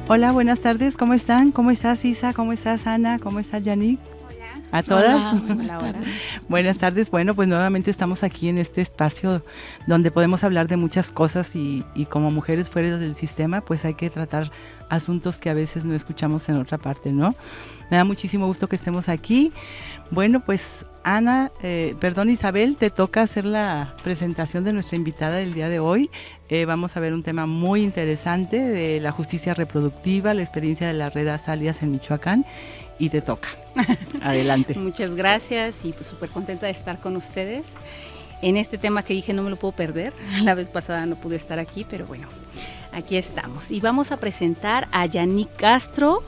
Hola, buenas tardes, ¿cómo están? ¿Cómo estás, Isa? ¿Cómo estás, Ana? ¿Cómo estás, Yannick? ¿A todas? Hola, buenas tardes. Buenas tardes. Bueno, pues nuevamente estamos aquí en este espacio donde podemos hablar de muchas cosas y como mujeres fuera del sistema, pues hay que tratar asuntos que a veces no escuchamos en otra parte, ¿no? Me da muchísimo gusto que estemos aquí. Bueno, pues Isabel, te toca hacer la presentación de nuestra invitada del día de hoy. Vamos a ver un tema muy interesante de la justicia reproductiva, la experiencia de la red Azaleas en Michoacán. Y te toca. Adelante. Muchas gracias y pues súper contenta de estar con ustedes. En este tema que dije no me lo puedo perder. La vez pasada no pude estar aquí, pero bueno, aquí estamos. Y vamos a presentar a Yannick Castro,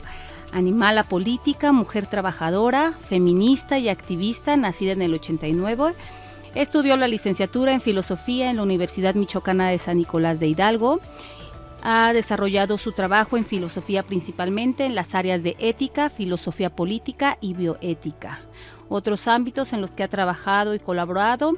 animal apolítica, mujer trabajadora, feminista y activista, nacida en el 89. Estudió la licenciatura en filosofía en la Universidad Michoacana de San Nicolás de Hidalgo. Ha desarrollado su trabajo en filosofía principalmente en las áreas de ética, filosofía política y bioética. Otros ámbitos en los que ha trabajado y colaborado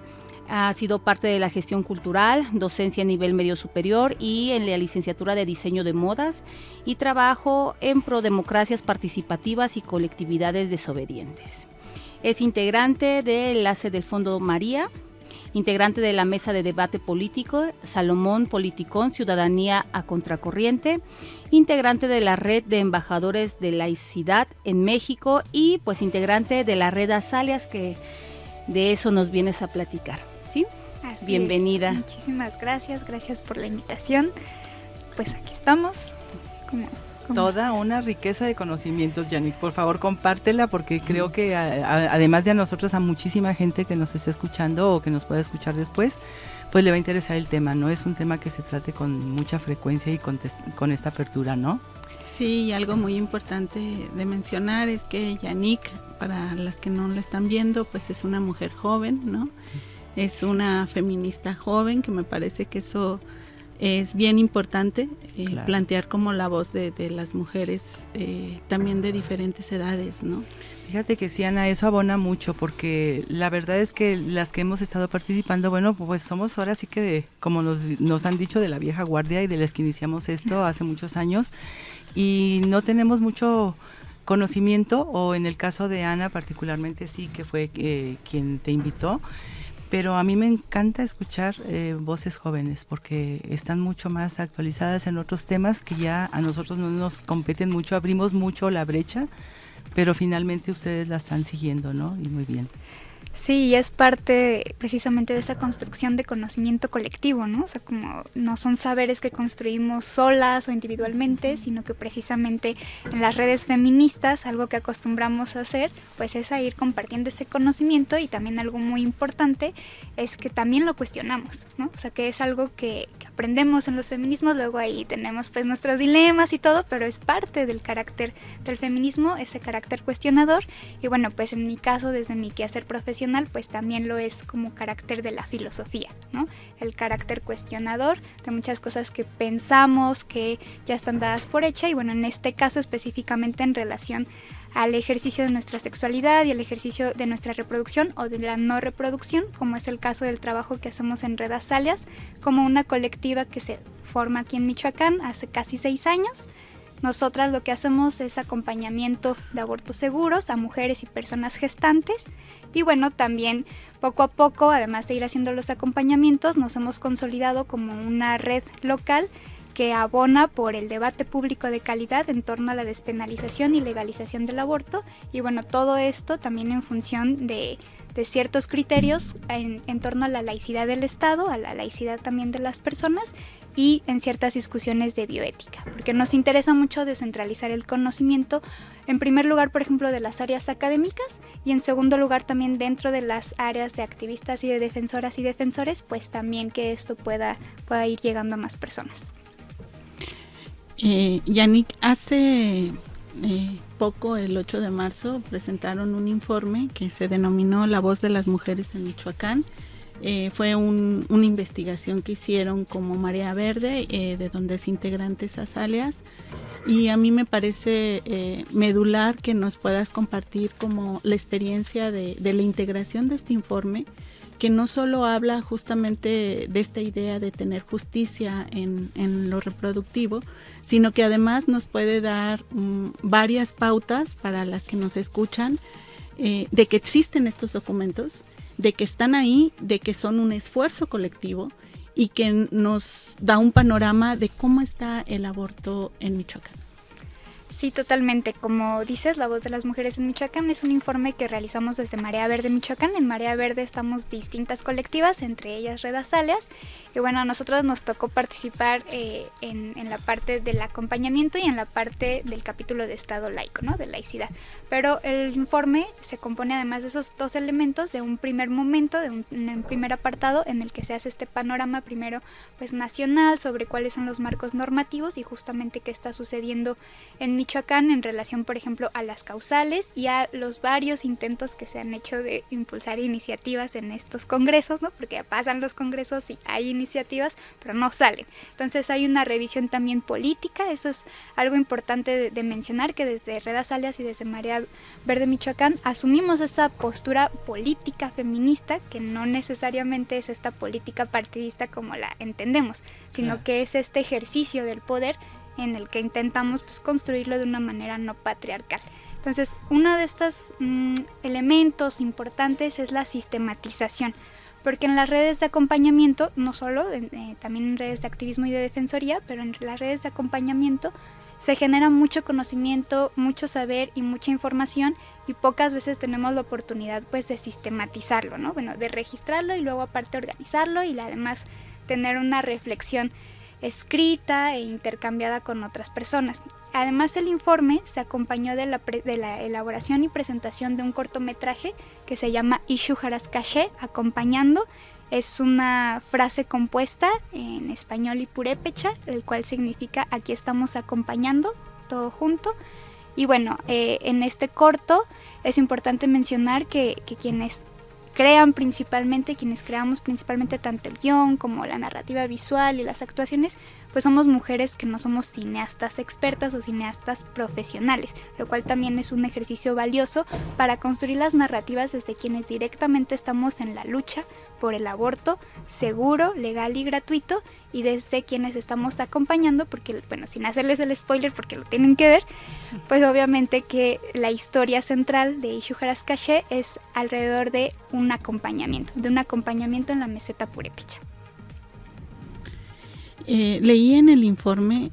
ha sido parte de la gestión cultural, docencia a nivel medio superior y en la licenciatura de diseño de modas y trabajo en prodemocracias participativas y colectividades desobedientes. Es integrante del enlace del Fondo María, integrante de la mesa de debate político Salomón Politicón, Ciudadanía a Contracorriente, integrante de la red de embajadores de laicidad en México y pues integrante de la red Azaleas, que de eso nos vienes a platicar, ¿sí? Así Bienvenida. Es. Muchísimas gracias por la invitación. Pues aquí estamos. Toda una riqueza de conocimientos, Yannick. Por favor, compártela porque creo que además de a nosotros, a muchísima gente que nos esté escuchando o que nos pueda escuchar después, pues le va a interesar el tema, ¿no? Es un tema que se trate con mucha frecuencia y con esta apertura, ¿no? Sí, y algo muy importante de mencionar es que Yannick, para las que no la están viendo, pues es una mujer joven, ¿no? Es una feminista joven, que me parece que eso es bien importante, claro, plantear como la voz de las mujeres también de diferentes edades, ¿no? Fíjate que sí, Ana, eso abona mucho porque la verdad es que las que hemos estado participando, bueno, pues somos ahora sí que, como nos han dicho, de la vieja guardia y de las que iniciamos esto hace muchos años y no tenemos mucho conocimiento, o en el caso de Ana particularmente sí, que fue quien te invitó. Pero a mí me encanta escuchar voces jóvenes porque están mucho más actualizadas en otros temas que ya a nosotros no nos competen mucho, abrimos mucho la brecha, pero finalmente ustedes la están siguiendo, ¿no? Y muy bien. Sí, es parte precisamente de esa construcción de conocimiento colectivo, ¿no? O sea, como no son saberes que construimos solas o individualmente, sino que precisamente en las redes feministas, algo que acostumbramos a hacer, pues es a ir compartiendo ese conocimiento, y también algo muy importante es que también lo cuestionamos, ¿no? O sea, que es algo que aprendemos en los feminismos, luego ahí tenemos pues nuestros dilemas y todo, pero es parte del carácter del feminismo, ese carácter cuestionador, y bueno, pues en mi caso, desde mi quehacer profesional, pues también lo es como carácter de la filosofía, ¿no? El carácter cuestionador de muchas cosas que pensamos que ya están dadas por hecha, y bueno, en este caso específicamente en relación al ejercicio de nuestra sexualidad y el ejercicio de nuestra reproducción o de la no reproducción, como es el caso del trabajo que hacemos en Red Azaleas, como una colectiva que se forma aquí en Michoacán hace casi 6 años. Nosotras lo que hacemos es acompañamiento de abortos seguros a mujeres y personas gestantes, y bueno, también poco a poco, además de ir haciendo los acompañamientos, nos hemos consolidado como una red local que abona por el debate público de calidad en torno a la despenalización y legalización del aborto, y bueno, todo esto también en función de ciertos criterios en torno a la laicidad del Estado, a la laicidad también de las personas, y en ciertas discusiones de bioética, porque nos interesa mucho descentralizar el conocimiento, en primer lugar, por ejemplo, de las áreas académicas, y en segundo lugar también dentro de las áreas de activistas y de defensoras y defensores, pues también que esto pueda ir llegando a más personas. Yannick, hace poco, el 8 de marzo, presentaron un informe que se denominó La Voz de las Mujeres en Michoacán. Fue una investigación que hicieron como Marea Verde, de donde es integrante Azaleas, Y a mí me parece medular que nos puedas compartir como la experiencia de la integración de este informe, que no solo habla justamente de esta idea de tener justicia en lo reproductivo, sino que además nos puede dar varias pautas para las que nos escuchan, de que existen estos documentos, de que están ahí, de que son un esfuerzo colectivo y que nos da un panorama de cómo está el aborto en Michoacán. Sí, totalmente. Como dices, La Voz de las Mujeres en Michoacán es un informe que realizamos desde Marea Verde Michoacán. En Marea Verde estamos distintas colectivas, entre ellas Red Azaleas. Y bueno, a nosotros nos tocó participar en la parte del acompañamiento y en la parte del capítulo de Estado laico, ¿no? De laicidad. Pero el informe se compone además de esos dos elementos, de un primer momento, de un primer apartado en el que se hace este panorama primero pues nacional sobre cuáles son los marcos normativos y justamente qué está sucediendo en Michoacán en relación, por ejemplo, a las causales y a los varios intentos que se han hecho de impulsar iniciativas en estos congresos, ¿no? Porque ya pasan los congresos y hay iniciativas, pero no salen. Entonces hay una revisión también política, eso es algo importante de mencionar, que desde Red Azaleas y desde Marea Verde Michoacán asumimos esa postura política feminista, que no necesariamente es esta política partidista como la entendemos, sino que es este ejercicio del poder en el que intentamos pues construirlo de una manera no patriarcal. Entonces, uno de estos elementos importantes es la sistematización, porque en las redes de acompañamiento, no solo, también en redes de activismo y de defensoría, pero en las redes de acompañamiento se genera mucho conocimiento, mucho saber y mucha información, y pocas veces tenemos la oportunidad pues de sistematizarlo, ¿no? Bueno, de registrarlo y luego aparte organizarlo y además tener una reflexión escrita e intercambiada con otras personas. Además, el informe se acompañó de la elaboración y presentación de un cortometraje que se llama Ishu Haraskache, acompañando. Es una frase compuesta en español y purépecha, el cual significa aquí estamos acompañando, todo junto. Y bueno, en este corto es importante mencionar que quienes quienes creamos principalmente tanto el guión como la narrativa visual y las actuaciones, pues somos mujeres que no somos cineastas expertas o cineastas profesionales, lo cual también es un ejercicio valioso para construir las narrativas desde quienes directamente estamos en la lucha por el aborto seguro, legal y gratuito, y desde quienes estamos acompañando, porque, bueno, sin hacerles el spoiler porque lo tienen que ver, pues obviamente que la historia central de Ishu Haraskache es alrededor de un acompañamiento en la meseta purépecha. Leí en el informe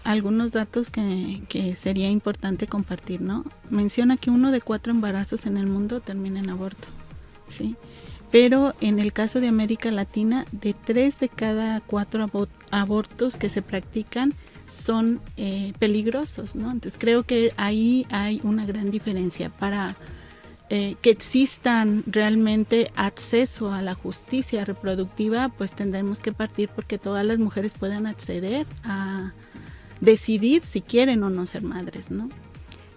algunos datos que sería importante compartir, ¿no? Menciona que 1 de 4 embarazos en el mundo termina en aborto, ¿sí? Pero en el caso de América Latina, de 3 de cada 4 abortos que se practican son peligrosos, ¿no? Entonces creo que ahí hay una gran diferencia para que existan realmente acceso a la justicia reproductiva, pues tendremos que partir porque todas las mujeres puedan acceder a decidir si quieren o no ser madres, ¿no?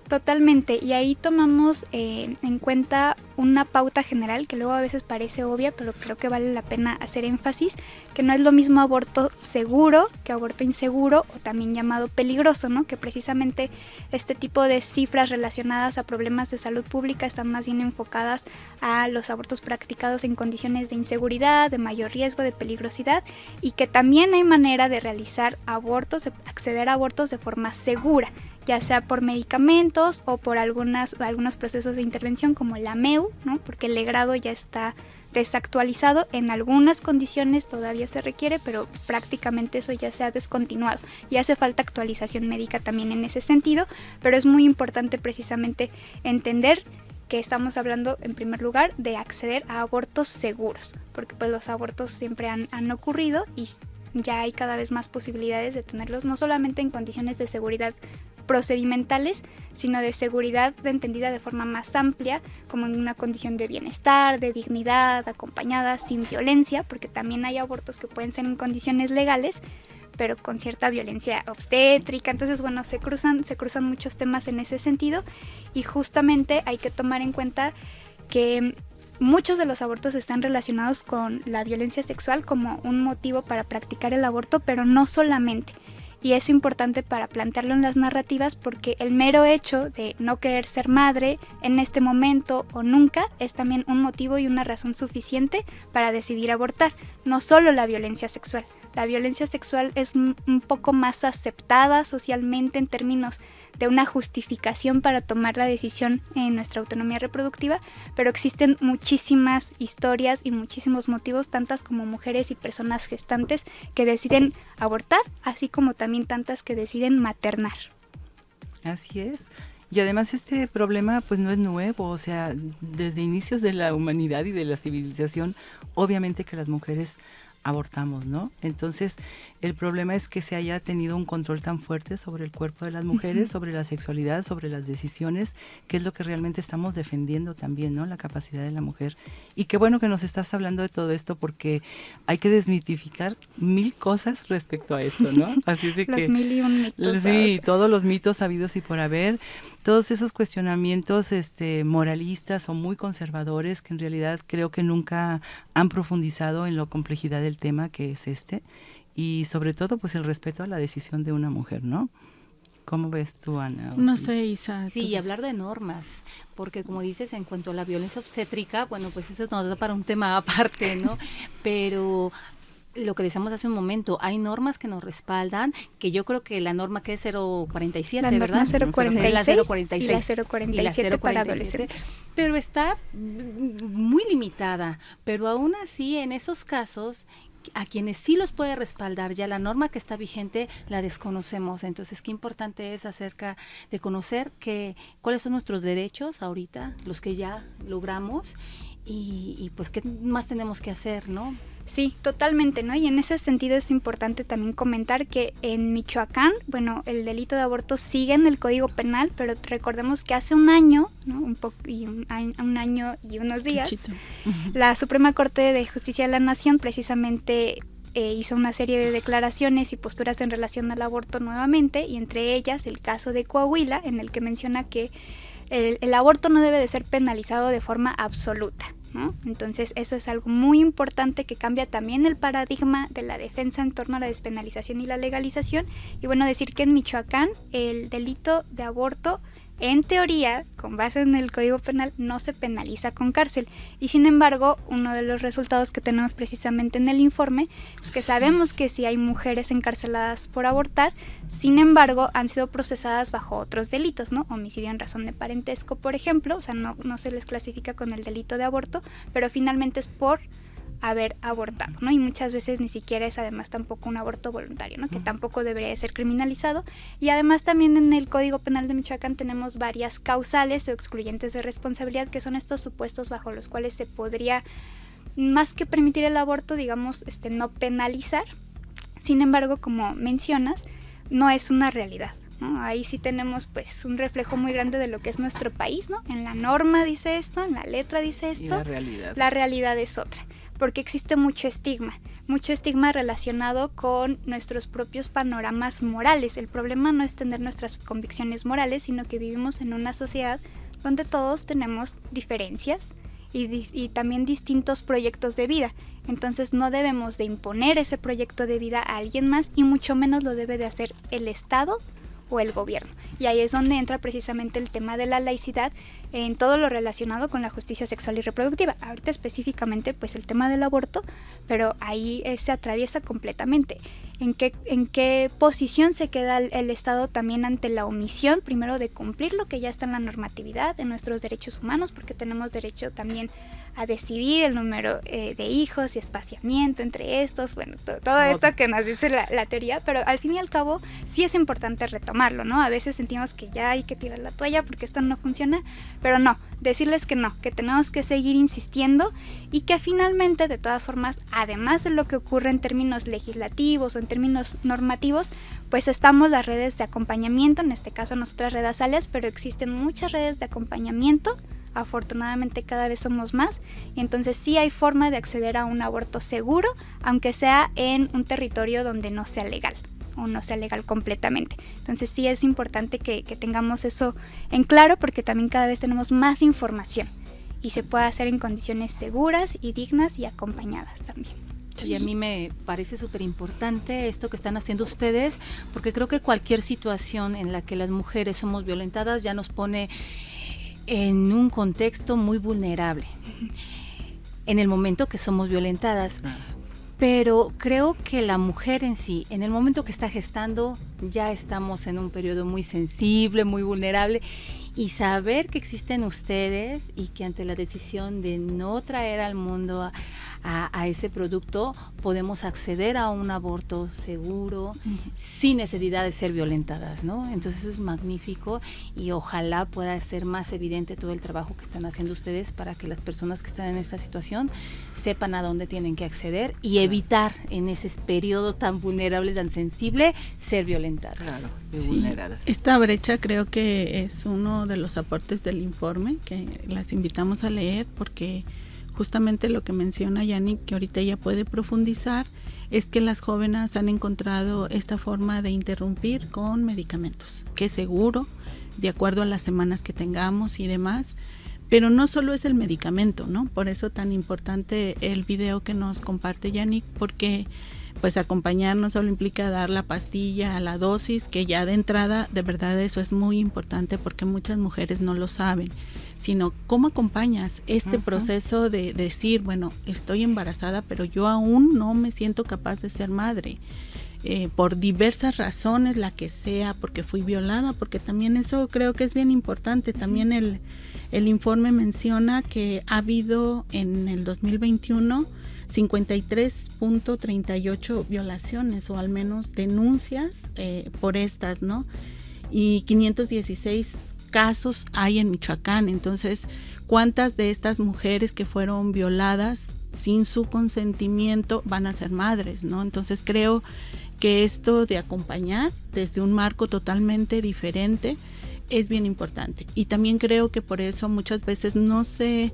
Totalmente, y ahí tomamos en cuenta una pauta general que luego a veces parece obvia, pero creo que vale la pena hacer énfasis, que no es lo mismo aborto seguro que aborto inseguro o también llamado peligroso, ¿no? Que precisamente este tipo de cifras relacionadas a problemas de salud pública están más bien enfocadas a los abortos practicados en condiciones de inseguridad, de mayor riesgo, de peligrosidad, y que también hay manera de realizar abortos, de acceder a abortos de forma segura, ya sea por medicamentos o por algunos procesos de intervención como la MEU, ¿no? Porque el legrado ya está desactualizado, en algunas condiciones todavía se requiere, pero prácticamente eso ya se ha descontinuado y hace falta actualización médica también en ese sentido, pero es muy importante precisamente entender que estamos hablando en primer lugar de acceder a abortos seguros, porque pues los abortos siempre han ocurrido y ya hay cada vez más posibilidades de tenerlos, no solamente en condiciones de seguridad procedimentales, sino de seguridad entendida de forma más amplia, como en una condición de bienestar, de dignidad, acompañada, sin violencia, porque también hay abortos que pueden ser en condiciones legales, pero con cierta violencia obstétrica. Entonces, bueno, se cruzan muchos temas en ese sentido, y justamente hay que tomar en cuenta que muchos de los abortos están relacionados con la violencia sexual como un motivo para practicar el aborto, pero no solamente. y es importante para plantearlo en las narrativas porque el mero hecho de no querer ser madre en este momento o nunca es también un motivo y una razón suficiente para decidir abortar, no solo la violencia sexual. La violencia sexual es un poco más aceptada socialmente en términos de una justificación para tomar la decisión en nuestra autonomía reproductiva, pero existen muchísimas historias y muchísimos motivos, tantas como mujeres y personas gestantes que deciden abortar, así como también tantas que deciden maternar. Así es. Y además este problema pues no es nuevo, o sea, desde inicios de la humanidad y de la civilización, obviamente que las mujeres abortamos, ¿no? Entonces, el problema es que se haya tenido un control tan fuerte sobre el cuerpo de las mujeres, sobre la sexualidad, sobre las decisiones, que es lo que realmente estamos defendiendo también, ¿no? La capacidad de la mujer. Y qué bueno que nos estás hablando de todo esto porque hay que desmitificar 1000 cosas respecto a esto, ¿no? Así es de que... Los 1001 mitos. Sí, todos los mitos habidos y por haber, todos esos cuestionamientos moralistas o muy conservadores que en realidad creo que nunca han profundizado en la complejidad del tema que es y sobre todo pues el respeto a la decisión de una mujer, ¿no? ¿Cómo ves tú, Ana? No sé, Isa. Sí, y hablar de normas, porque como dices, en cuanto a la violencia obstétrica, bueno, pues eso nos da para un tema aparte, ¿no? Pero lo que decíamos hace un momento, hay normas que nos respaldan, que yo creo que la norma que es 047, la ¿verdad? La 046 la 046 y la 047 para adolescentes. Pero está muy limitada, pero aún así en esos casos a quienes sí los puede respaldar ya la norma que está vigente la desconocemos. Entonces, qué importante es acerca de conocer cuáles son nuestros derechos ahorita, los que ya logramos y pues qué más tenemos que hacer, ¿no? Sí, totalmente, ¿no? Y en ese sentido es importante también comentar que en Michoacán, bueno, el delito de aborto sigue en el Código Penal, pero recordemos que hace un año, ¿no? un año y unos días, la Suprema Corte de Justicia de la Nación precisamente hizo una serie de declaraciones y posturas en relación al aborto nuevamente, y entre ellas el caso de Coahuila, en el que menciona que el aborto no debe de ser penalizado de forma absoluta, ¿no? Entonces eso es algo muy importante que cambia también el paradigma de la defensa en torno a la despenalización y la legalización. Y bueno, decir que en Michoacán el delito de aborto, en teoría, con base en el Código Penal, no se penaliza con cárcel. Y sin embargo, uno de los resultados que tenemos precisamente en el informe es que sabemos que sí hay mujeres encarceladas por abortar, sin embargo, han sido procesadas bajo otros delitos, ¿no? Homicidio en razón de parentesco, por ejemplo, o sea, no se les clasifica con el delito de aborto, pero finalmente es por haber abortado, ¿no? Y muchas veces ni siquiera es además tampoco un aborto voluntario, ¿no? Que tampoco debería de ser criminalizado. Y además también en el Código Penal de Michoacán tenemos varias causales o excluyentes de responsabilidad, que son estos supuestos bajo los cuales se podría, más que permitir el aborto, digamos, no penalizar. Sin embargo, como mencionas, no es una realidad, ¿no? Ahí sí tenemos pues un reflejo muy grande de lo que es nuestro país, ¿no? En la norma dice esto, en la letra dice esto, y la realidad es otra. Porque existe mucho estigma relacionado con nuestros propios panoramas morales. El problema no es tener nuestras convicciones morales, sino que vivimos en una sociedad donde todos tenemos diferencias y también distintos proyectos de vida. Entonces no debemos de imponer ese proyecto de vida a alguien más, y mucho menos lo debe de hacer el Estado o el gobierno. Y ahí es donde entra precisamente el tema de la laicidad en todo lo relacionado con la justicia sexual y reproductiva. Ahorita específicamente pues el tema del aborto, pero ahí se atraviesa completamente. ¿En qué posición se queda el Estado también ante la omisión, primero, de cumplir lo que ya está en la normatividad de nuestros derechos humanos, porque tenemos derecho también a decidir el número de hijos y espaciamiento entre estos, bueno, todo esto que nos dice la teoría, pero al fin y al cabo sí es importante retomarlo, ¿no? A veces sentimos que ya hay que tirar la toalla porque esto no funciona, pero no, decirles que no, que tenemos que seguir insistiendo, y que finalmente, de todas formas, además de lo que ocurre en términos legislativos o en términos normativos, pues estamos las redes de acompañamiento, en este caso nosotras Redes Alias, pero existen muchas redes de acompañamiento. Afortunadamente cada vez somos más, y entonces sí hay forma de acceder a un aborto seguro, aunque sea en un territorio donde no sea legal o no sea legal completamente. Entonces sí es importante que tengamos eso en claro, porque también cada vez tenemos más información y se pueda hacer en condiciones seguras y dignas y acompañadas también. Y a mí me parece súper importante esto que están haciendo ustedes, porque creo que cualquier situación en la que las mujeres somos violentadas ya nos pone en un contexto muy vulnerable, en el momento que somos violentadas. Pero creo que la mujer en sí, en el momento que está gestando, ya estamos en un periodo muy sensible, muy vulnerable, y saber que existen ustedes y que ante la decisión de no traer al mundo a ese producto podemos acceder a un aborto seguro, sin necesidad de ser violentadas, ¿no? Entonces eso es magnífico y ojalá pueda ser más evidente todo el trabajo que están haciendo ustedes para que las personas que están en esta situación sepan a dónde tienen que acceder y evitar en ese periodo tan vulnerable, tan sensible, ser violentadas. Claro, vulneradas. Esta brecha creo que es uno de los aportes del informe que las invitamos a leer, porque justamente lo que menciona Yannick, que ahorita ella puede profundizar, es que las jóvenes han encontrado esta forma de interrumpir con medicamentos, que es seguro, de acuerdo a las semanas que tengamos y demás, pero no solo es el medicamento, ¿no? Por eso tan importante el video que nos comparte Yannick, porque pues acompañar no solo implica dar la pastilla a la dosis, que ya de entrada, de verdad eso es muy importante porque muchas mujeres no lo saben, sino cómo acompañas este proceso de decir, bueno, estoy embarazada, pero yo aún no me siento capaz de ser madre, por diversas razones, la que sea, porque fui violada, porque también eso creo que es bien importante. También el informe menciona que ha habido en el 2021 53.38 violaciones, o al menos denuncias por estas, ¿no? Y 516 casos hay en Michoacán. Entonces, ¿cuántas de estas mujeres que fueron violadas sin su consentimiento van a ser madres, ¿no? Entonces creo que esto de acompañar desde un marco totalmente diferente es bien importante. Y también creo que por eso muchas veces no se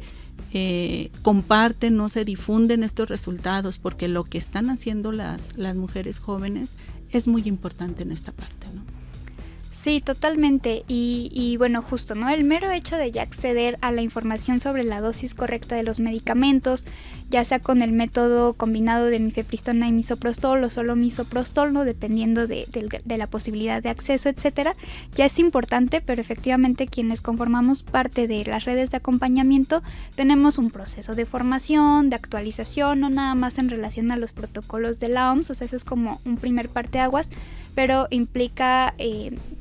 comparten, no se difunden estos resultados, porque lo que están haciendo las mujeres jóvenes es muy importante en esta parte, ¿no? Sí, totalmente. Y bueno, justo, ¿no? El mero hecho de ya acceder a la información sobre la dosis correcta de los medicamentos, ya sea con el método combinado de mifepristona y misoprostol o solo misoprostol, ¿no? Dependiendo de la posibilidad de acceso, etcétera, ya es importante, pero efectivamente quienes conformamos parte de las redes de acompañamiento tenemos un proceso de formación, de actualización, no nada más en relación a los protocolos de la OMS, o sea, eso es como un primer parteaguas, pero implica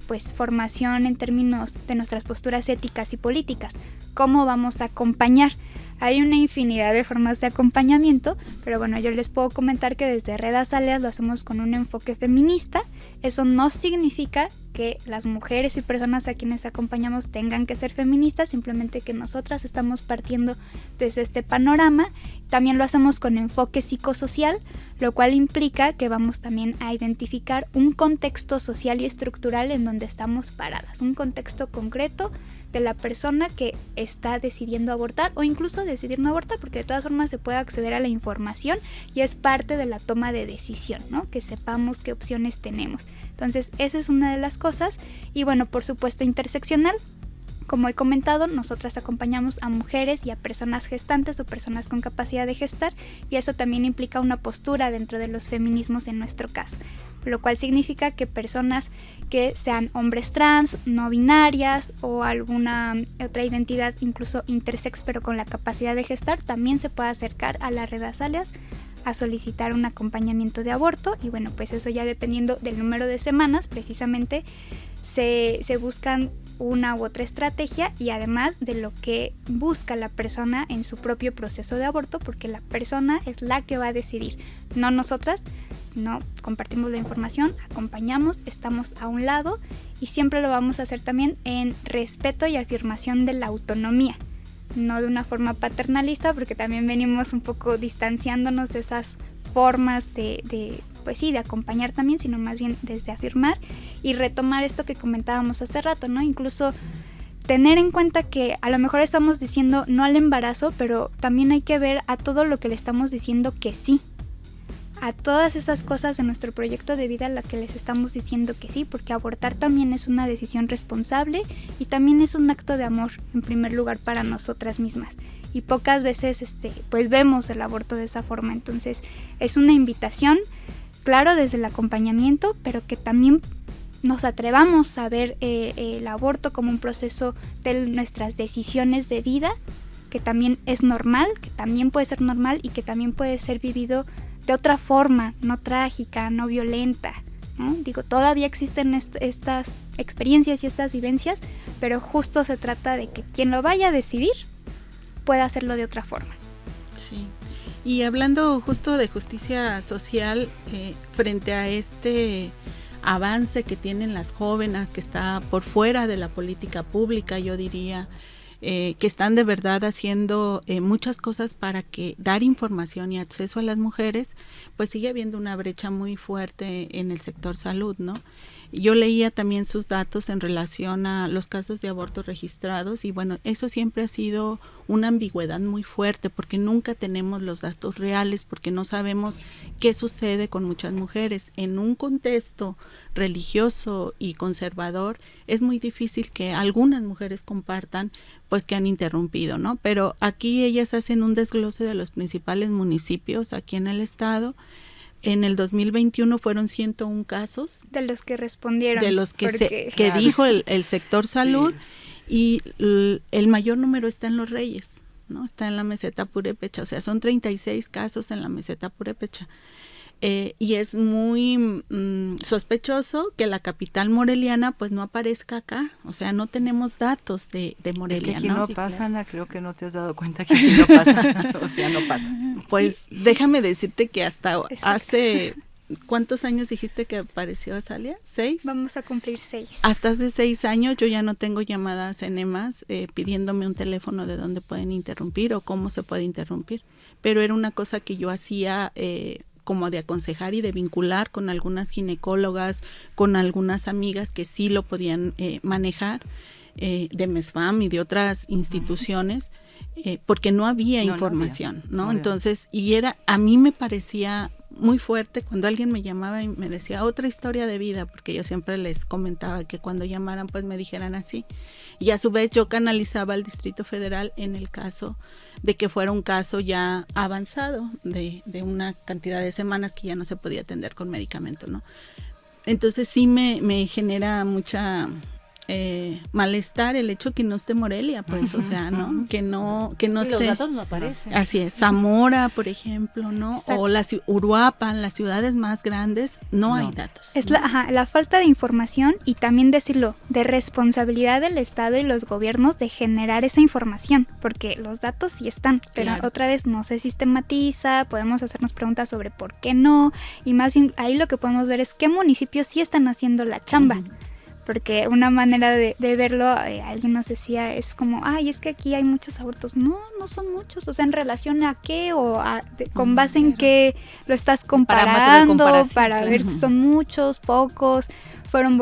pues formación en términos de nuestras posturas éticas y políticas. ¿Cómo vamos a acompañar? Hay una infinidad de formas de acompañamiento, pero bueno, yo les puedo comentar que desde Red Azaleas lo hacemos con un enfoque feminista. Eso no significa que las mujeres y personas a quienes acompañamos tengan que ser feministas, simplemente que nosotras estamos partiendo desde este panorama. También lo hacemos con enfoque psicosocial, lo cual implica que vamos también a identificar un contexto social y estructural en donde estamos paradas, un contexto concreto de la persona que está decidiendo abortar o incluso decidir no abortar, porque de todas formas se puede acceder a la información y es parte de la toma de decisión, ¿no? Que sepamos qué opciones tenemos. Entonces, esa es una de las cosas. Y bueno, por supuesto, interseccional. Como he comentado, nosotras acompañamos a mujeres y a personas gestantes o personas con capacidad de gestar, y eso también implica una postura dentro de los feminismos en nuestro caso, lo cual significa que personas que sean hombres trans, no binarias o alguna otra identidad, incluso intersex, pero con la capacidad de gestar, también se puede acercar a la Red Azaleas a solicitar un acompañamiento de aborto. Y bueno, pues eso ya dependiendo del número de semanas, precisamente se buscan una u otra estrategia, y además de lo que busca la persona en su propio proceso de aborto, porque la persona es la que va a decidir, no nosotras, sino compartimos la información, acompañamos, estamos a un lado, y siempre lo vamos a hacer también en respeto y afirmación de la autonomía, no de una forma paternalista, porque también venimos un poco distanciándonos de esas formas de pues sí, de acompañar también, sino más bien desde afirmar y retomar esto que comentábamos hace rato, ¿no? Incluso tener en cuenta que a lo mejor estamos diciendo no al embarazo, pero también hay que ver a todo lo que le estamos diciendo que sí, a todas esas cosas de nuestro proyecto de vida a la que les estamos diciendo que sí, porque abortar también es una decisión responsable y también es un acto de amor en primer lugar para nosotras mismas. y pocas veces pues vemos el aborto de esa forma. Entonces es una invitación, claro, desde el acompañamiento, pero que también nos atrevamos a ver el aborto como un proceso de nuestras decisiones de vida, que también es normal, que también puede ser normal y que también puede ser vivido de otra forma, no trágica, no violenta, ¿no? Digo, todavía existen estas experiencias y estas vivencias, pero justo se trata de que quien lo vaya a decidir pueda hacerlo de otra forma. Sí. Y hablando justo de justicia social, frente a este avance que tienen las jóvenes, que está por fuera de la política pública, yo diría, que están de verdad haciendo muchas cosas para que dar información y acceso a las mujeres, pues sigue habiendo una brecha muy fuerte en el sector salud, ¿no? Yo leía también sus datos en relación a los casos de abortos registrados y bueno, eso siempre ha sido una ambigüedad muy fuerte porque nunca tenemos los datos reales, porque no sabemos qué sucede con muchas mujeres. En un contexto religioso y conservador es muy difícil que algunas mujeres compartan pues que han interrumpido, ¿no? Pero aquí ellas hacen un desglose de los principales municipios aquí en el estado. En el 2021 fueron 101 casos. De los que respondieron. De los que dijo el sector salud, sí. Y el mayor número está en Los Reyes, ¿no? Está en la meseta purépecha, o sea, son 36 casos en la meseta purépecha. Y es muy sospechoso que la capital moreliana pues no aparezca acá, o sea, no tenemos datos de Morelia, es que aquí ¿no? no pasa, Ana, creo que no te has dado cuenta que aquí no pasa, o sea, no pasa. Pues déjame decirte que hasta hace, ¿cuántos años dijiste que apareció Azalia? ¿6? Vamos a cumplir 6. Hasta hace 6 años yo ya no tengo llamadas en EMAS pidiéndome un teléfono de dónde pueden interrumpir o cómo se puede interrumpir, pero era una cosa que yo hacía como de aconsejar y de vincular con algunas ginecólogas, con algunas amigas que sí lo podían manejar, de MESFAM y de otras instituciones, porque no había información, ¿no? Entonces, y a mí me parecía muy fuerte cuando alguien me llamaba y me decía otra historia de vida, porque yo siempre les comentaba que cuando llamaran pues me dijeran así, y a su vez yo canalizaba al Distrito Federal en el caso de que fuera un caso ya avanzado de una cantidad de semanas que ya no se podía atender con medicamento, ¿no? Entonces sí me genera mucha malestar el hecho que no esté Morelia, pues, o sea, ¿no? Que no esté. Los datos no aparecen. Así es, Zamora, por ejemplo, ¿no? Exacto. O Uruapan, las ciudades más grandes, no hay datos. Es la falta de información y también decirlo, de responsabilidad del Estado y los gobiernos de generar esa información, porque los datos sí están, pero claro. Otra vez no se sistematiza, podemos hacernos preguntas sobre por qué no, y más bien ahí lo que podemos ver es qué municipios sí están haciendo la chamba. Porque una manera de verlo, alguien nos decía, es como, ay, es que aquí hay muchos abortos. No son muchos, o sea, ¿en relación a qué? O con base en qué lo estás comparando para ver si son muchos, pocos,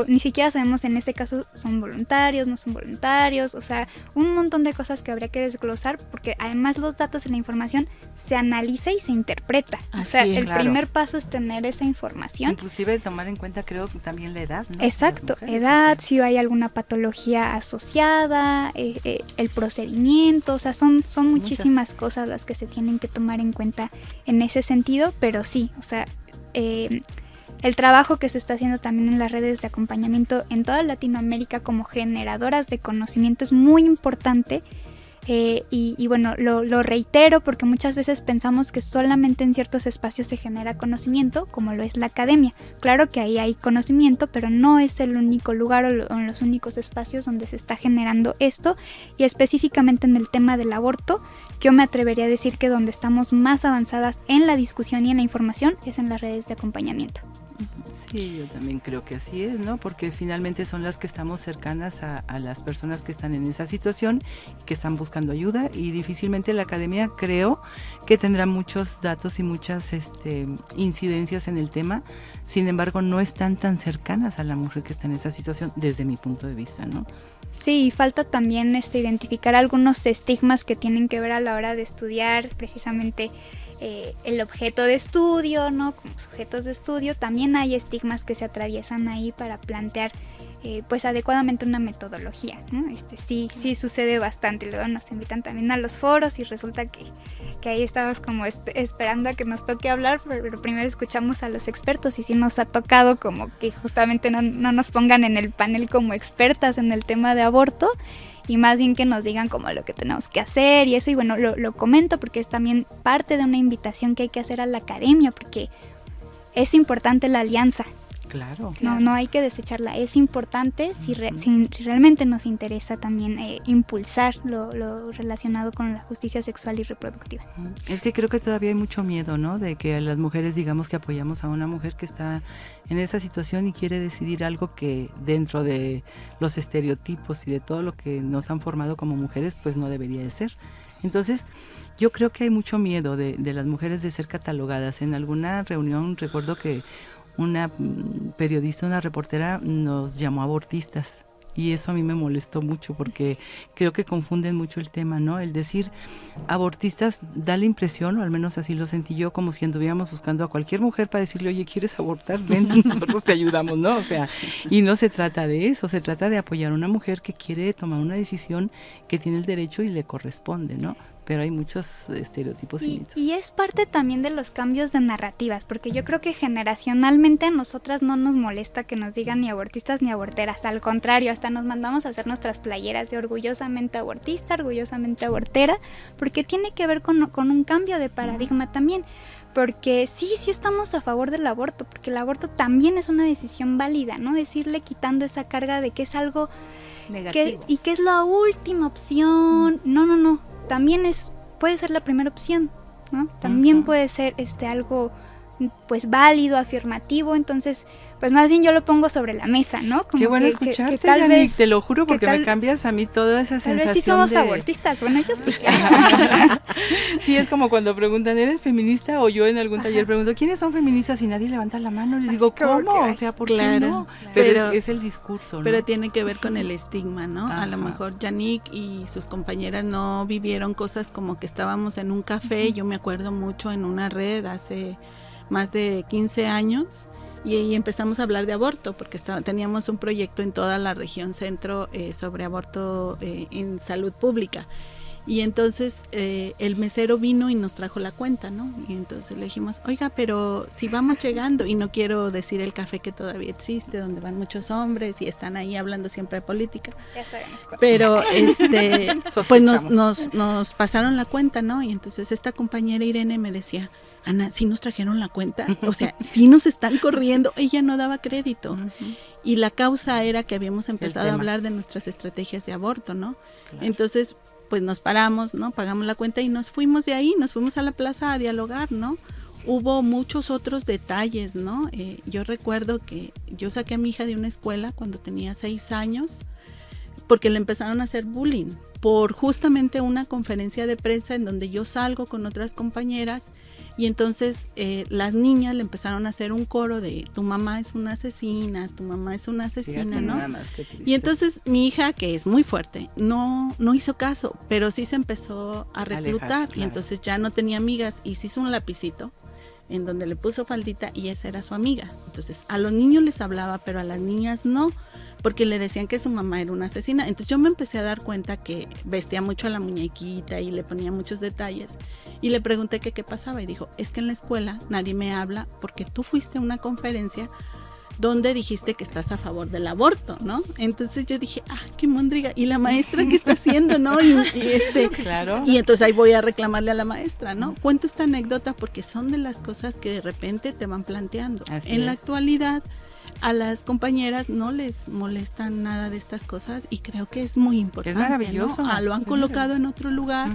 ni siquiera sabemos en este caso son voluntarios, no son voluntarios, o sea, un montón de cosas que habría que desglosar, porque además los datos y la información se analiza y se interpreta. Así o sea, es, el claro. primer paso es tener esa información. Inclusive tomar en cuenta, creo, también la edad, ¿no? Exacto, Mujeres, edad, o sea. si hay alguna patología asociada, el procedimiento, o sea, son muchísimas cosas las que se tienen que tomar en cuenta en ese sentido, pero sí, o sea, el trabajo que se está haciendo también en las redes de acompañamiento en toda Latinoamérica como generadoras de conocimiento es muy importante. Y bueno, lo reitero porque muchas veces pensamos que solamente en ciertos espacios se genera conocimiento, como lo es la academia. Claro que ahí hay conocimiento, pero no es el único lugar o los únicos espacios donde se está generando esto. Y específicamente en el tema del aborto, yo me atrevería a decir que donde estamos más avanzadas en la discusión y en la información es en las redes de acompañamiento. Sí, yo también creo que así es, ¿no? Porque finalmente son las que estamos cercanas a las personas que están en esa situación, que están buscando ayuda, y difícilmente la academia creo que tendrá muchos datos y muchas incidencias en el tema. Sin embargo, no están tan cercanas a la mujer que está en esa situación desde mi punto de vista, ¿no? Sí, y falta también identificar algunos estigmas que tienen que ver a la hora de estudiar precisamente el objeto de estudio, ¿no? Como sujetos de estudio, también hay estigmas que se atraviesan ahí para plantear pues adecuadamente una metodología, ¿no? Sí sucede bastante. Luego nos invitan también a los foros y resulta que ahí estamos como esperando a que nos toque hablar, pero primero escuchamos a los expertos y sí nos ha tocado como que justamente no nos pongan en el panel como expertas en el tema de aborto, y más bien que nos digan como lo que tenemos que hacer y eso. Y bueno, lo comento porque es también parte de una invitación que hay que hacer a la academia, porque es importante la alianza. Claro. No hay que desecharla, es importante si realmente nos interesa también impulsar lo relacionado con la justicia sexual y reproductiva. Es que creo que todavía hay mucho miedo, ¿no? De que las mujeres digamos que apoyamos a una mujer que está en esa situación y quiere decidir algo que dentro de los estereotipos y de todo lo que nos han formado como mujeres, pues no debería de ser. Entonces, yo creo que hay mucho miedo de las mujeres de ser catalogadas. En alguna reunión recuerdo que una periodista, una reportera nos llamó abortistas, y eso a mí me molestó mucho porque creo que confunden mucho el tema, ¿no? El decir abortistas da la impresión, o al menos así lo sentí yo, como si anduviéramos buscando a cualquier mujer para decirle, oye, ¿quieres abortar? Ven, nosotros te ayudamos, ¿no? O sea, y no se trata de eso, se trata de apoyar a una mujer que quiere tomar una decisión que tiene el derecho y le corresponde, ¿no? Pero hay muchos estereotipos y mitos. Y es parte también de los cambios de narrativas, porque yo creo que generacionalmente a nosotras no nos molesta que nos digan ni abortistas ni aborteras, al contrario, hasta nos mandamos a hacer nuestras playeras de orgullosamente abortista, orgullosamente abortera, porque tiene que ver con un cambio de paradigma también, porque sí estamos a favor del aborto, porque el aborto también es una decisión válida, ¿no? Es irle quitando esa carga de que es algo negativo y que es la última opción. No. También puede ser la primera opción, ¿no? También puede ser algo pues válido, afirmativo. Entonces, pues más bien yo lo pongo sobre la mesa, ¿no? Como qué bueno escucharte, que tal vez, te lo juro, porque me cambias a mí toda esa sensación. Tal vez sí somos abortistas, bueno, yo sí. Sí, es como cuando preguntan, ¿eres feminista? O yo en algún taller pregunto, ¿quiénes son feministas? Y nadie levanta la mano, les digo, ¿cómo? O sea, ¿por qué no? Pero es el discurso, ¿no? Pero tiene que ver con el estigma, ¿no? Ajá. A lo mejor Yannick y sus compañeras no vivieron cosas como que estábamos en un café, yo me acuerdo mucho en una red hace más de 15 años, y empezamos a hablar de aborto, porque teníamos un proyecto en toda la región centro sobre aborto en salud pública. Y entonces el mesero vino y nos trajo la cuenta, ¿no? Y entonces le dijimos, oiga, pero si vamos llegando, y no quiero decir el café que todavía existe, donde van muchos hombres y están ahí hablando siempre de política. Ya sabemos cuál. Pero pues nos pasaron la cuenta, ¿no? Y entonces esta compañera Irene me decía, Ana, ¿sí nos trajeron la cuenta? O sea, ¿sí nos están corriendo? Ella no daba crédito. Y la causa era que habíamos empezado a hablar de nuestras estrategias de aborto, ¿no? Claro. Entonces, pues nos paramos, ¿no? Pagamos la cuenta y nos fuimos de ahí, nos fuimos a la plaza a dialogar, ¿no? Hubo muchos otros detalles, ¿no? Yo recuerdo que yo saqué a mi hija de una escuela cuando tenía 6 años porque le empezaron a hacer bullying por justamente una conferencia de prensa en donde yo salgo con otras compañeras. Y entonces las niñas le empezaron a hacer un coro de tu mamá es una asesina, tu mamá es una asesina, fíjate, ¿no? Y entonces mi hija, que es muy fuerte, no hizo caso, pero sí se empezó a reclutar. Alejar, claro. Y entonces ya no tenía amigas y se hizo un lapicito en donde le puso faldita y esa era su amiga. Entonces a los niños les hablaba, pero a las niñas no, porque le decían que su mamá era una asesina. Entonces yo me empecé a dar cuenta que vestía mucho a la muñequita y le ponía muchos detalles. Y le pregunté que qué pasaba y dijo, es que en la escuela nadie me habla porque tú fuiste a una conferencia donde dijiste que estás a favor del aborto, ¿no? Entonces yo dije, qué mondriga, y la maestra qué está haciendo, ¿no? Claro. Y entonces ahí voy a reclamarle a la maestra, ¿no? Cuento esta anécdota porque son de las cosas que de repente te van planteando. En la actualidad, a las compañeras no les molestan nada de estas cosas y creo que es muy importante. Es maravilloso. ¿No? Lo han colocado en otro lugar.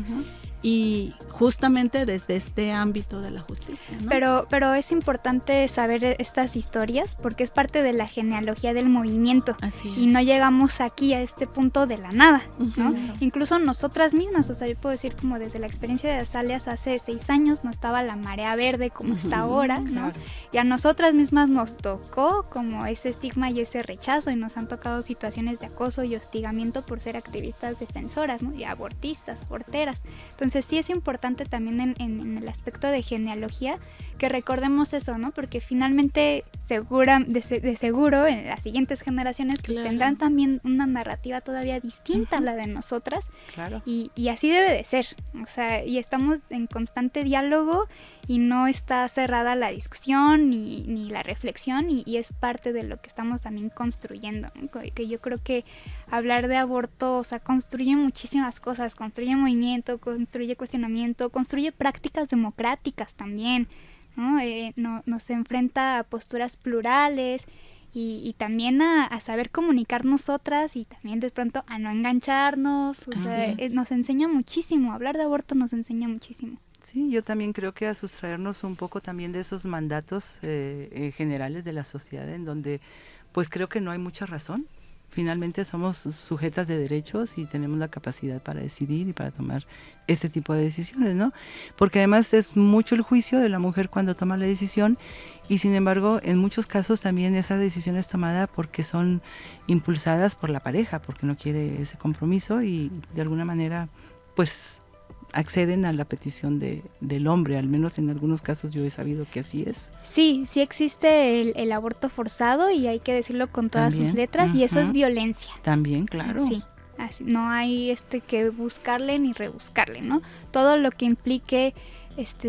Y justamente desde este ámbito de la justicia, ¿no? Pero es importante saber estas historias porque es parte de la genealogía del movimiento. Así es. Y no llegamos aquí a este punto de la nada, ¿no? Incluso nosotras mismas, o sea, yo puedo decir como desde la experiencia de Azaleas hace 6 años no estaba la marea verde como está ahora, ¿no? Claro. Y a nosotras mismas nos tocó como ese estigma y ese rechazo y nos han tocado situaciones de acoso y hostigamiento por ser activistas defensoras, ¿no? Y abortistas, aborteras. Entonces Entonces sí es importante también en el aspecto de genealogía que recordemos eso, ¿no? Porque finalmente de seguro en las siguientes generaciones pues tendrán también una narrativa todavía distinta a la de nosotras. Claro. Y así debe de ser. O sea, y estamos en constante diálogo y no está cerrada la discusión ni la reflexión y es parte de lo que estamos también construyendo, ¿no? Que yo creo que hablar de aborto, o sea, construye muchísimas cosas, construye movimiento, construye cuestionamiento, construye prácticas democráticas también, ¿no? Nos enfrenta a posturas plurales y también a saber comunicar nosotras y también de pronto a no engancharnos, o sea, nos enseña muchísimo, hablar de aborto nos enseña muchísimo. Sí, yo también creo que a sustraernos un poco también de esos mandatos generales de la sociedad en donde pues creo que no hay mucha razón. Finalmente somos sujetas de derechos y tenemos la capacidad para decidir y para tomar ese tipo de decisiones, ¿no? Porque además es mucho el juicio de la mujer cuando toma la decisión y sin embargo en muchos casos también esa decisión es tomada porque son impulsadas por la pareja, porque no quiere ese compromiso y de alguna manera pues acceden a la petición del hombre, al menos en algunos casos yo he sabido que así es. Sí existe el aborto forzado y hay que decirlo con todas también, sus letras y eso es violencia. También, claro. Sí, así, no hay que buscarle ni rebuscarle, ¿no? Todo lo que implique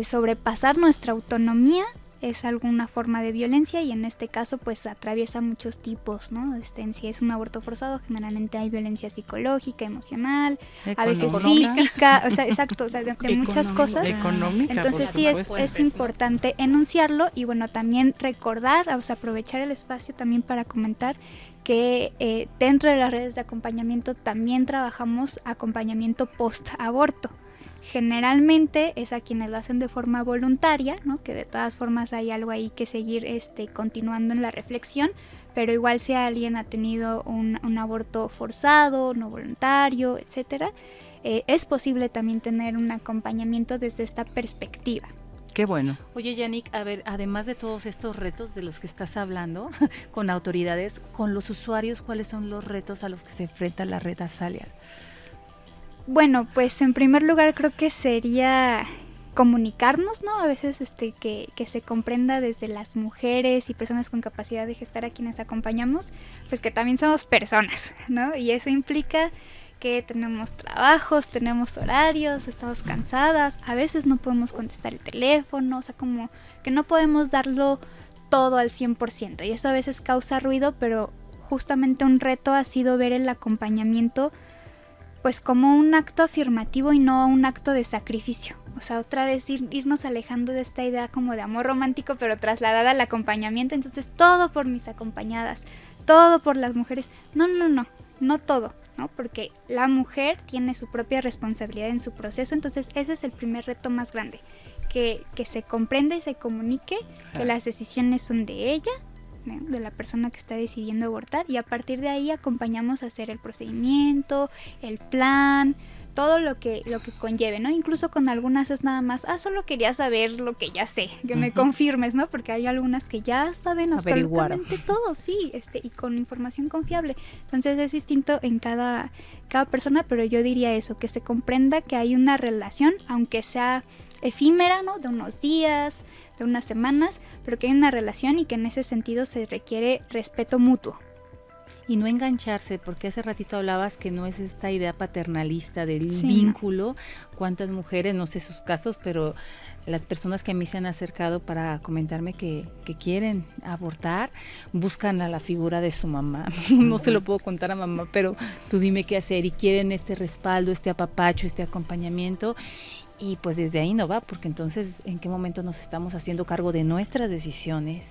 sobrepasar nuestra autonomía es alguna forma de violencia y en este caso pues atraviesa muchos tipos, ¿no? Si es un aborto forzado generalmente hay violencia psicológica, emocional, a veces física, o sea, exacto, o sea, de muchas cosas. Económica. Entonces sí es importante enunciarlo y bueno, también recordar, o sea, aprovechar el espacio también para comentar que dentro de las redes de acompañamiento también trabajamos acompañamiento post-aborto. Generalmente es a quienes lo hacen de forma voluntaria, ¿no? Que de todas formas hay algo ahí que seguir continuando en la reflexión, pero igual si alguien ha tenido un aborto forzado, no voluntario, etcétera, es posible también tener un acompañamiento desde esta perspectiva. Qué bueno. Oye, Yannick, a ver, además de todos estos retos de los que estás hablando con autoridades, con los usuarios, ¿cuáles son los retos a los que se enfrenta la red Azalea? Bueno, pues en primer lugar creo que sería comunicarnos, ¿no? A veces que se comprenda desde las mujeres y personas con capacidad de gestar a quienes acompañamos, pues que también somos personas, ¿no? Y eso implica que tenemos trabajos, tenemos horarios, estamos cansadas, a veces no podemos contestar el teléfono, o sea, como que no podemos darlo todo al 100%, y eso a veces causa ruido, pero justamente un reto ha sido ver el acompañamiento pues como un acto afirmativo y no un acto de sacrificio. O sea, otra vez irnos alejando de esta idea como de amor romántico, pero trasladada al acompañamiento. Entonces, todo por mis acompañadas, todo por las mujeres. No todo, ¿no? Porque la mujer tiene su propia responsabilidad en su proceso. Entonces, ese es el primer reto más grande. Que se comprenda y se comunique que las decisiones son de ella, de la persona que está decidiendo abortar, y a partir de ahí acompañamos a hacer el procedimiento, el plan, todo lo que conlleve, ¿no? Incluso con algunas es nada más, solo quería saber lo que ya sé, que me confirmes, ¿no? Porque hay algunas que ya saben absolutamente todo, sí, y con información confiable. Entonces es distinto en cada persona, pero yo diría eso, que se comprenda que hay una relación, aunque sea efímera, ¿no? De unos días, de unas semanas, pero que hay una relación y que en ese sentido se requiere respeto mutuo. Y no engancharse, porque hace ratito hablabas que no es esta idea paternalista del vínculo. ¿Cuántas mujeres, no sé sus casos, pero las personas que a mí se han acercado para comentarme que quieren abortar, buscan a la figura de su mamá? No se lo puedo contar a mamá, pero tú dime qué hacer, y quieren este respaldo, este apapacho, este acompañamiento. Y pues desde ahí no va, porque entonces, ¿en qué momento nos estamos haciendo cargo de nuestras decisiones?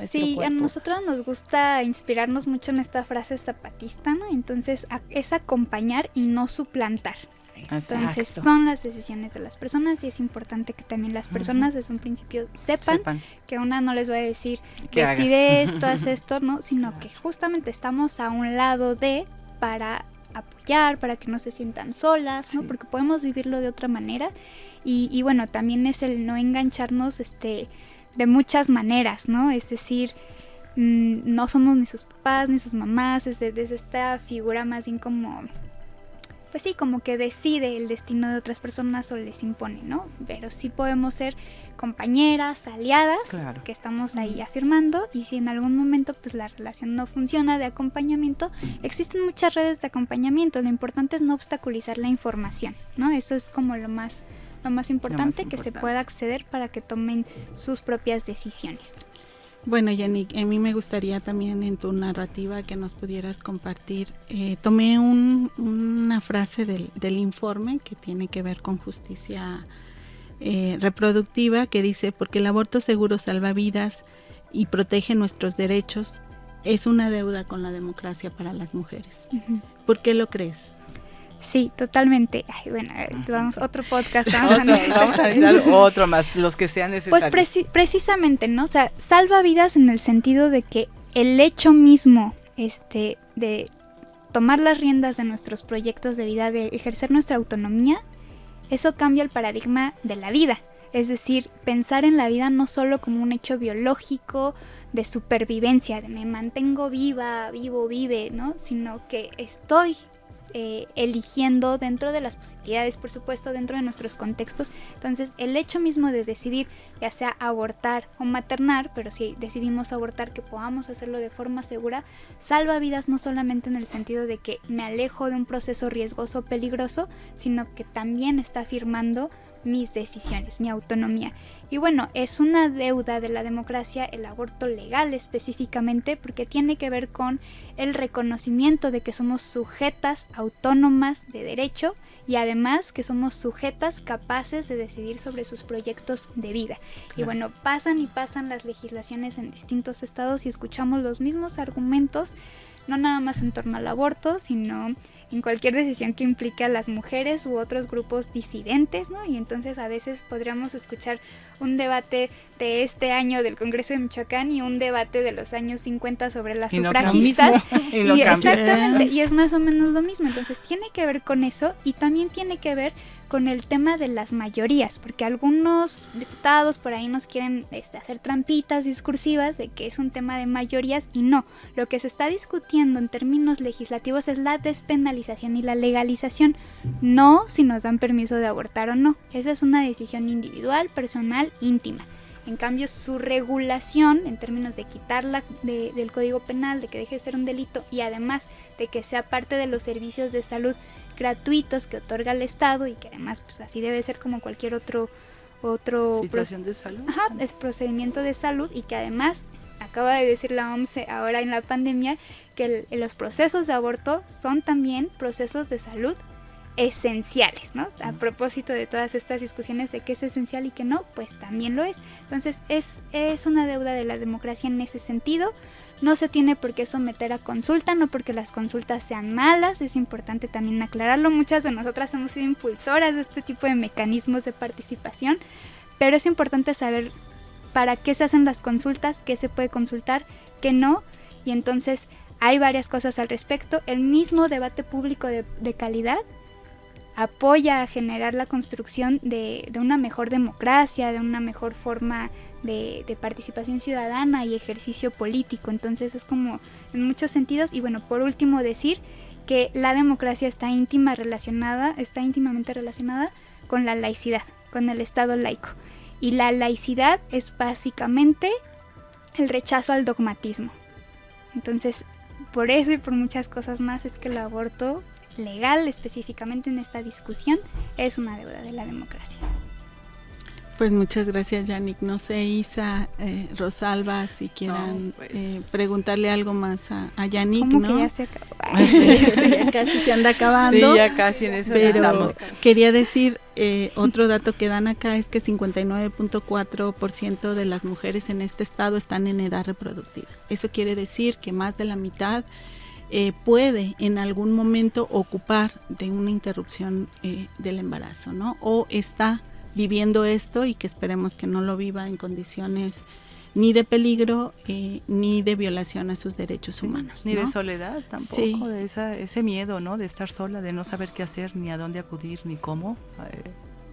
Sí, cuerpo? A nosotros nos gusta inspirarnos mucho en esta frase zapatista, ¿no? Entonces, es acompañar y no suplantar. Entonces, son las decisiones de las personas y es importante que también las personas desde un principio sepan que una no les va a decir, decide esto, haz esto, ¿no? Sino que justamente estamos a un lado para apoyar, para que no se sientan solas, ¿no? Porque podemos vivirlo de otra manera y bueno, también es el no engancharnos de muchas maneras, ¿no? Es decir, no somos ni sus papás ni sus mamás, desde esta figura más bien como pues sí, como que decide el destino de otras personas o les impone, ¿no? Pero sí podemos ser compañeras, aliadas, claro, que estamos ahí afirmando, y si en algún momento pues la relación no funciona de acompañamiento, existen muchas redes de acompañamiento, lo importante es no obstaculizar la información, ¿no? Eso es como lo más importante, que se pueda acceder para que tomen sus propias decisiones. Bueno, Yannick, a mí me gustaría también en tu narrativa que nos pudieras compartir. Tomé una frase del informe que tiene que ver con justicia reproductiva, que dice: porque el aborto seguro salva vidas y protege nuestros derechos, es una deuda con la democracia para las mujeres. Uh-huh. ¿Por qué lo crees? Sí, totalmente. Ay, bueno, vamos otro podcast. Vamos a necesitar otro más, los que sean necesarios. Pues precisamente, ¿no? O sea, salva vidas en el sentido de que el hecho mismo de tomar las riendas de nuestros proyectos de vida, de ejercer nuestra autonomía, eso cambia el paradigma de la vida. Es decir, pensar en la vida no solo como un hecho biológico de supervivencia, de me mantengo viva, vivo, vive, ¿no? Sino que estoy eligiendo dentro de las posibilidades, por supuesto, dentro de nuestros contextos. Entonces, el hecho mismo de decidir, ya sea abortar o maternar, pero si decidimos abortar, que podamos hacerlo de forma segura, salva vidas no solamente en el sentido de que me alejo de un proceso riesgoso o peligroso, sino que también está afirmando mis decisiones, mi autonomía. Y bueno, es una deuda de la democracia el aborto legal específicamente, porque tiene que ver con el reconocimiento de que somos sujetas autónomas de derecho y además que somos sujetas capaces de decidir sobre sus proyectos de vida. Claro. Y bueno, pasan y pasan las legislaciones en distintos estados y escuchamos los mismos argumentos, no nada más en torno al aborto, sino en cualquier decisión que implique a las mujeres u otros grupos disidentes, ¿no? Y entonces a veces podríamos escuchar un debate de este año del Congreso de Michoacán y un debate de los años 50 sobre las sufragistas. Y exactamente, y es más o menos lo mismo. Entonces tiene que ver con eso y también tiene que ver con el tema de las mayorías, porque algunos diputados por ahí nos quieren hacer trampitas discursivas de que es un tema de mayorías y no. Lo que se está discutiendo en términos legislativos es la despenalización y la legalización, no si nos dan permiso de abortar o no. Esa es una decisión individual, personal, íntima. En cambio, su regulación, en términos de quitarla del Código Penal, de que deje de ser un delito y además de que sea parte de los servicios de salud gratuitos que otorga el Estado y que además pues así debe ser como cualquier otro situación de salud. Ajá, es procedimiento de salud y que además acaba de decir la OMS ahora en la pandemia que los procesos de aborto son también procesos de salud esenciales, ¿no? A propósito de todas estas discusiones de qué es esencial y qué no, pues también lo es. Entonces es una deuda de la democracia en ese sentido. No se tiene por qué someter a consulta, no porque las consultas sean malas, es importante también aclararlo. Muchas de nosotras hemos sido impulsoras de este tipo de mecanismos de participación, pero es importante saber para qué se hacen las consultas, qué se puede consultar, qué no, y entonces hay varias cosas al respecto. El mismo debate público de calidad apoya a generar la construcción de una mejor democracia, de una mejor forma de participación ciudadana y ejercicio político. Entonces es como en muchos sentidos. Y bueno, por último decir que la democracia está íntimamente relacionada con la laicidad, con el Estado laico. Y la laicidad es básicamente el rechazo al dogmatismo. Entonces, por eso y por muchas cosas más es que el aborto legal, específicamente en esta discusión, es una deuda de la democracia. Pues muchas gracias, Yannick. No sé, Isa, Rosalba, si quieran preguntarle algo más a Yannick, ¿no? Que ya se acabó. Ya casi se anda acabando. Sí, ya casi en eso pero estamos. Quería decir, otro dato que dan acá es que 59.4% de las mujeres en este estado están en edad reproductiva. Eso quiere decir que más de la mitad puede en algún momento ocupar de una interrupción del embarazo, ¿no? O está viviendo esto y que esperemos que no lo viva en condiciones ni de peligro ni de violación a sus derechos humanos, ni ¿no? de soledad tampoco, sí. De ese miedo, ¿no? De estar sola, de no saber qué hacer, ni a dónde acudir, ni cómo.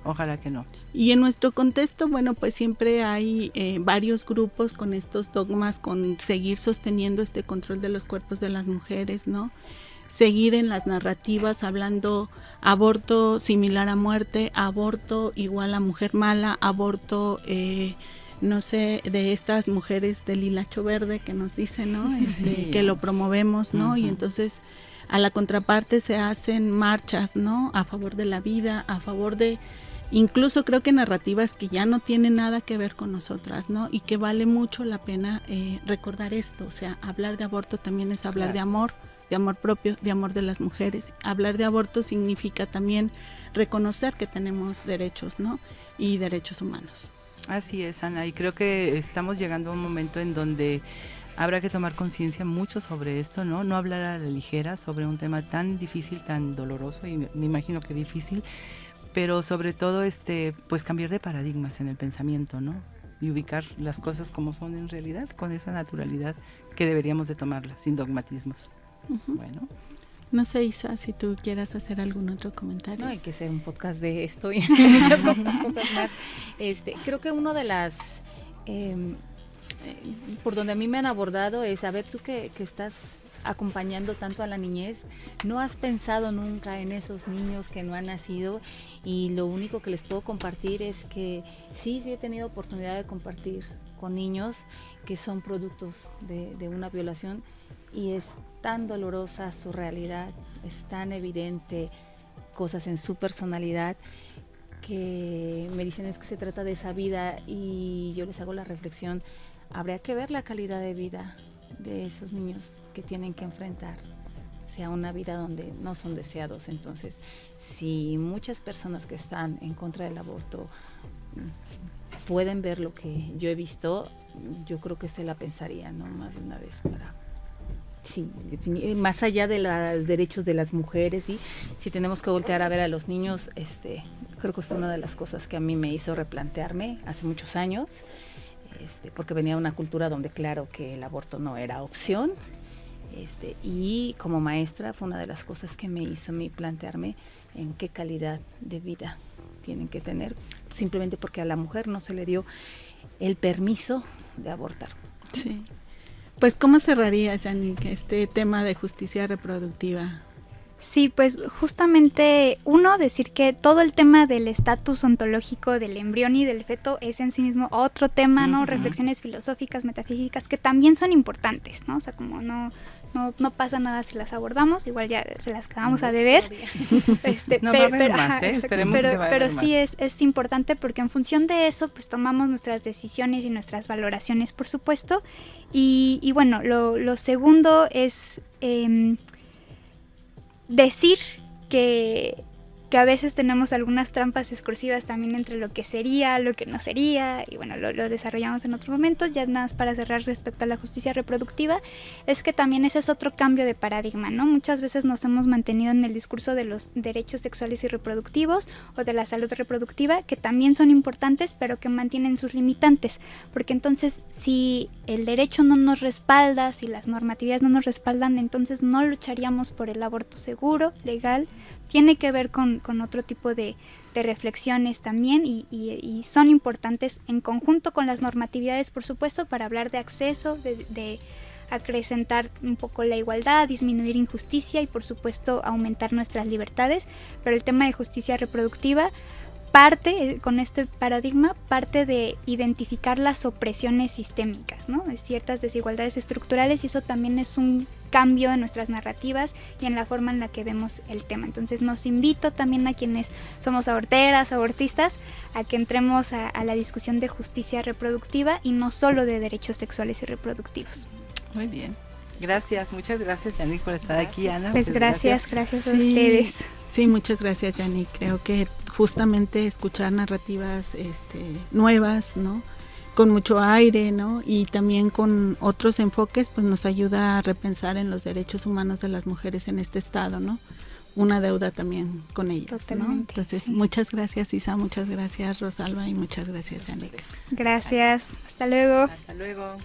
Ojalá que no. Y en nuestro contexto, bueno, pues siempre hay varios grupos con estos dogmas, con seguir sosteniendo este control de los cuerpos de las mujeres, ¿no? seguir en las narrativas hablando aborto similar a muerte, aborto igual a mujer mala, aborto no sé, de estas mujeres del hilacho verde que nos dicen, ¿no? Que lo promovemos, ¿no? Y entonces a la contraparte se hacen marchas, ¿no? A favor de la vida, a favor de, incluso creo que narrativas que ya no tienen nada que ver con nosotras, ¿no? Y que vale mucho la pena recordar esto, o sea, hablar de aborto también es hablar de amor propio, de amor de las mujeres. Hablar de aborto significa también reconocer que tenemos derechos, ¿no? Y derechos humanos. Así es, Ana, y creo que estamos llegando a un momento en donde habrá que tomar conciencia mucho sobre esto, ¿no? No hablar a la ligera sobre un tema tan difícil, tan doloroso, y me imagino que difícil, pero sobre todo pues cambiar de paradigmas en el pensamiento, ¿no? Y ubicar las cosas como son en realidad, con esa naturalidad que deberíamos de tomarlas, sin dogmatismos. Bueno. No sé, Isa, si tú quieras hacer algún otro comentario. No, hay que hacer un podcast de esto y muchas cosas más. Creo que uno de las, por donde a mí me han abordado es, a ver, tú que estás acompañando tanto a la niñez, ¿no has pensado nunca en esos niños que no han nacido? Y lo único que les puedo compartir es que sí he tenido oportunidad de compartir con niños que son productos de una violación, y es tan dolorosa su realidad, es tan evidente cosas en su personalidad que me dicen es que se trata de esa vida, y yo les hago la reflexión, habría que ver la calidad de vida de esos niños que tienen que enfrentar, sea una vida donde no son deseados. Entonces, si muchas personas que están en contra del aborto pueden ver lo que yo he visto, yo creo que se la pensaría, ¿no? Más de una vez para... Sí, más allá de los derechos de las mujeres, ¿sí? Si tenemos que voltear a ver a los niños, creo que fue una de las cosas que a mí me hizo replantearme hace muchos años, porque venía de una cultura donde claro que el aborto no era opción, y como maestra fue una de las cosas que me hizo a mí plantearme en qué calidad de vida tienen que tener, simplemente porque a la mujer no se le dio el permiso de abortar. Sí. Pues, ¿cómo cerraría, Yannick, este tema de justicia reproductiva? Sí, pues justamente decir que todo el tema del estatus ontológico del embrión y del feto es en sí mismo otro tema, ¿no? Reflexiones filosóficas, metafísicas, que también son importantes, ¿no? O sea, como no pasa nada si las abordamos, igual ya se las quedamos a deber. Pero sí es importante, porque en función de eso pues tomamos nuestras decisiones y nuestras valoraciones, por supuesto. Y bueno, lo segundo es decir que a veces tenemos algunas trampas discursivas también entre lo que sería, lo que no sería, y bueno, lo desarrollamos en otro momento. Ya nada más para cerrar respecto a la justicia reproductiva, es que también ese es otro cambio de paradigma, ¿no? Muchas veces nos hemos mantenido en el discurso de los derechos sexuales y reproductivos o de la salud reproductiva, que también son importantes, pero que mantienen sus limitantes, porque entonces si el derecho no nos respalda, si las normativas no nos respaldan, entonces no lucharíamos por el aborto seguro, legal. Tiene que ver con otro tipo de reflexiones también, y son importantes en conjunto con las normatividades, por supuesto, para hablar de acceso, de acrecentar un poco la igualdad, disminuir injusticia y, por supuesto, aumentar nuestras libertades. Pero el tema de justicia reproductiva parte, con este paradigma, parte de identificar las opresiones sistémicas, ¿no? De ciertas desigualdades estructurales, y eso también es un cambio en nuestras narrativas y en la forma en la que vemos el tema. Entonces nos invito también a quienes somos aborteras, abortistas, a que entremos a la discusión de justicia reproductiva y no solo de derechos sexuales y reproductivos. Muy bien. Gracias, muchas gracias, Yannick, por estar aquí, Ana. Pues gracias a ustedes. Sí, muchas gracias, Yannick. Creo que justamente escuchar narrativas nuevas, ¿no? Con mucho aire, ¿no? Y también con otros enfoques, pues nos ayuda a repensar en los derechos humanos de las mujeres en este estado, ¿no? Una deuda también con ellas, ¿no? Entonces, sí. Muchas gracias, Isa, muchas gracias, Rosalba, y muchas gracias, Yannick. Gracias, hasta luego. Hasta luego.